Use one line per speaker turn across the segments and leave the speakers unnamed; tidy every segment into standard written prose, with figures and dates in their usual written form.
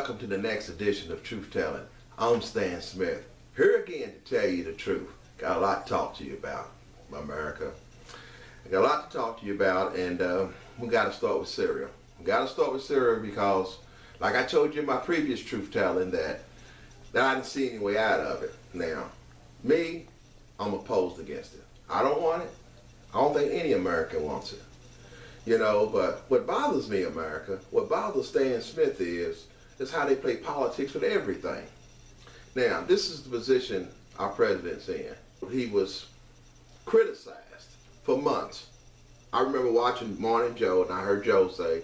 Welcome to the next edition of Truth Telling. I'm Stan Smith, here again to tell you the truth. Got a lot to talk to you about, America. I got a lot to talk to you about, and we got to start with Syria. We got to start with Syria because, like I told you in my previous Truth Telling, that I didn't see any way out of it. Now, me, I'm opposed against it. I don't want it. I don't think any American wants it. You know, but what bothers me, America, what bothers Stan Smith is how they play politics with everything. Now, this is the position our president's in. He was criticized for months. I remember watching Morning Joe, and I heard Joe say,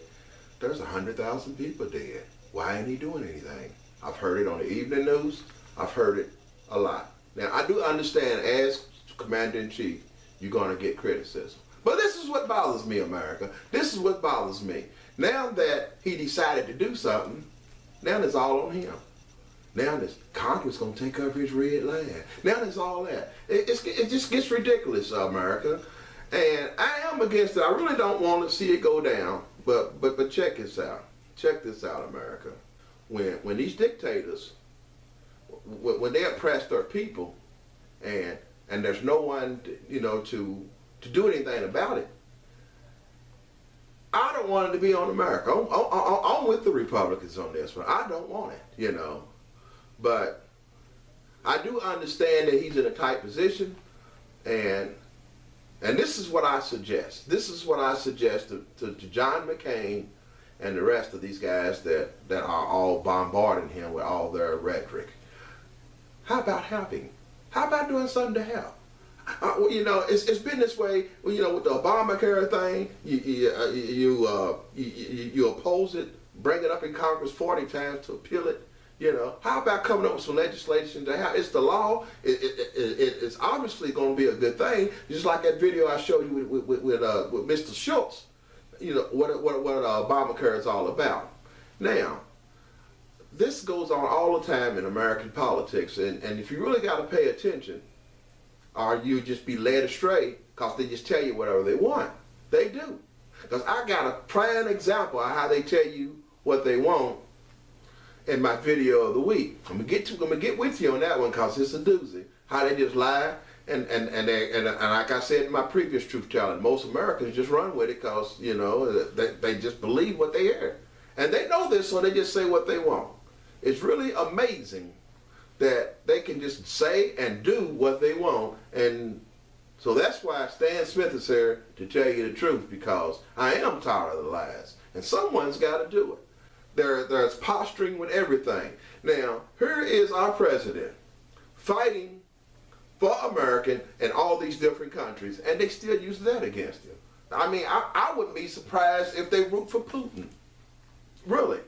there's 100,000 people dead. Why ain't he doing anything? I've heard it on the evening news. I've heard it a lot. Now, I do understand as Commander-in-Chief, you're going to get criticism. But this is what bothers me, America. This is what bothers me. Now that he decided to do something, now it's all on him. Now this Congress going to take over his red land. Now there's all that. It just gets ridiculous, America. And I am against it. I really don't want to see it go down. But check this out. Check this out, America. When these dictators, when they oppress their people, and there's no one, to do anything about it, I don't want it to be on America. I'm with the Republicans on this, but I don't want it, But I do understand that he's in a tight position, and this is what I suggest. This is what I suggest to John McCain and the rest of these guys that are all bombarding him with all their rhetoric. How about helping? How about doing something to help? It's been this way. With the Obamacare thing, you oppose it, bring it up in Congress 40 times to appeal it. How about coming up with some legislation to have? It's the law. It's obviously going to be a good thing. Just like that video I showed you with Mr. Schultz. What Obamacare is all about. Now, this goes on all the time in American politics, and if you really got to pay attention, or you just be led astray because they just tell you whatever they want. They do. Because I got a prime example of how they tell you what they want in my video of the week. I'm gonna get with you on that one because it's a doozy. How they just lie and like I said in my previous Truth Telling, most Americans just run with it because they just believe what they hear, and they know this, so they just say what they want. It's really amazing that they can just say and do what they want. And so that's why Stan Smith is here to tell you the truth, because I am tired of the lies. And someone's got to do it. There's posturing with everything. Now, here is our president fighting for America in all these different countries, and they still use that against him. I mean, I wouldn't be surprised if they root for Putin. Really.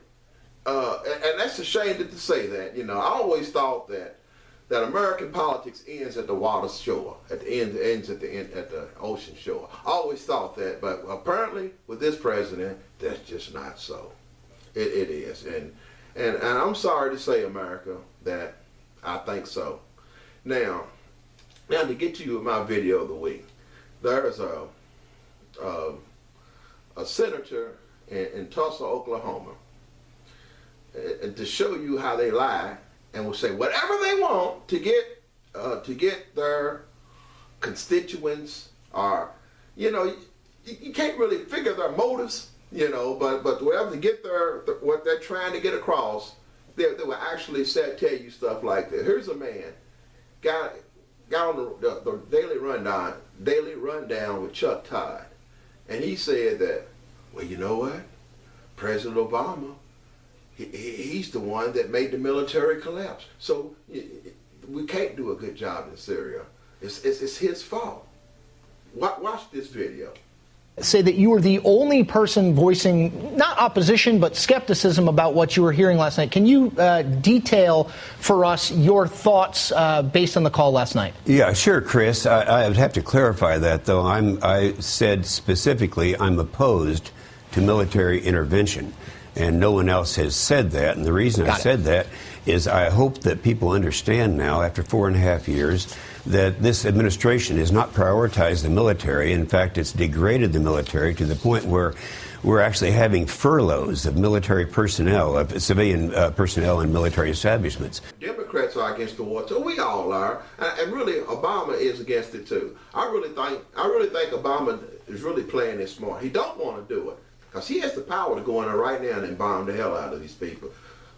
And that's a shame to say that. I always thought that American politics ends at the water shore, ends at the ocean shore. I always thought that, but apparently with this president, that's just not so. It is, and I'm sorry to say, America, that I think so. Now to get to you with my video of the week, there's a senator in Tulsa, Oklahoma. And to show you how they lie and will say whatever they want to get their constituents, or you can't really figure their motives, but whatever to get what they're trying to get across, they will actually tell you stuff like that. Here's a man got on the daily rundown with Chuck Todd, and he said that, well, you know what, President Obama, he's the one that made the military collapse. So we can't do a good job in Syria. It's his fault. Watch this video.
Say that you were the only person voicing not opposition but skepticism about what you were hearing last night. Can you detail for us your thoughts based on the call last night?
Yeah, sure, Chris. I would have to clarify that, though. I said specifically I'm opposed to military intervention. And no one else has said that. And the reason I said that is I hope that people understand now, after 4.5 years, that this administration has not prioritized the military. In fact, it's degraded the military to the point where we're actually having furloughs of military personnel, of civilian personnel in military establishments.
Democrats are against the war too. We all are, and really Obama is against it too. I really think Obama is really playing it smart. He don't want to do it because he has the power to go in there right now and bomb the hell out of these people.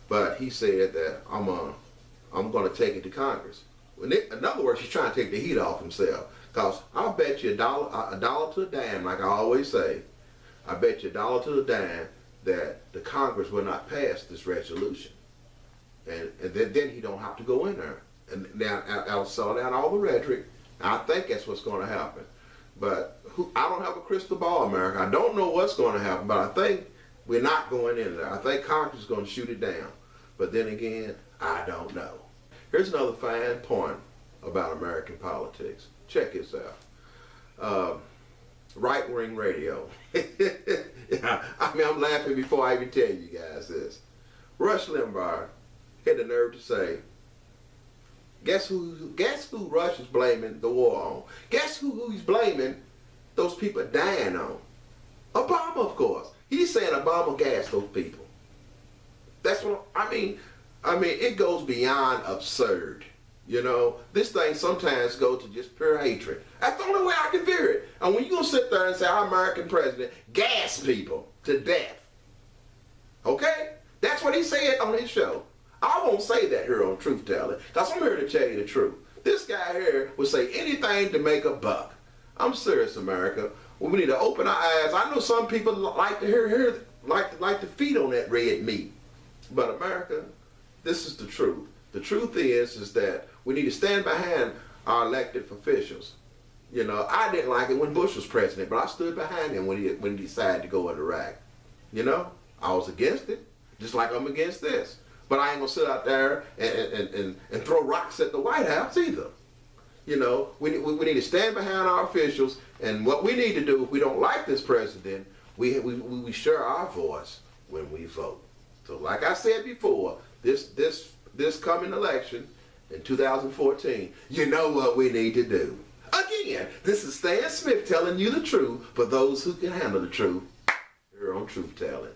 But he said that I'm going to take it to Congress. In other words, he's trying to take the heat off himself. Because I'll bet you a dollar to a dime, like I always say. I bet you a dollar to a dime that the Congress will not pass this resolution. And then he don't have to go in there. And now I'll settle down all the rhetoric. I think that's what's going to happen. But I don't have a crystal ball, America. I don't know what's going to happen, but I think we're not going in there. I think Congress is going to shoot it down. But then again, I don't know. Here's another fine point about American politics. Check this out. Right-wing radio. I mean, I'm laughing before I even tell you guys this. Rush Limbaugh had the nerve to say, guess who Rush is blaming the war on? Guess who he's blaming those people dying on? Obama, of course. He's saying Obama gassed those people. That's what I mean, it goes beyond absurd. You know, this thing sometimes goes to just pure hatred. That's the only way I can view it. And when you're going to sit there and say our American president gas people to death, okay? That's what he said on his show. I won't say that here on Truth Telling, because I'm here to tell you the truth. This guy here will say anything to make a buck. I'm serious, America. We need to open our eyes. I know some people like to like to feed on that red meat. But America, this is the truth. The truth is that we need to stand behind our elected officials. You know, I didn't like it when Bush was president, but I stood behind him when he decided to go into Iraq. You know, I was against it, just like I'm against this. But I ain't gonna sit out there and throw rocks at the White House either. You know, we need to stand behind our officials, and what we need to do if we don't like this president, we share our voice when we vote. So, like I said before, this coming election in 2014, you know what we need to do. Again, this is Stan Smith telling you the truth for those who can handle the truth here on Truth Telling.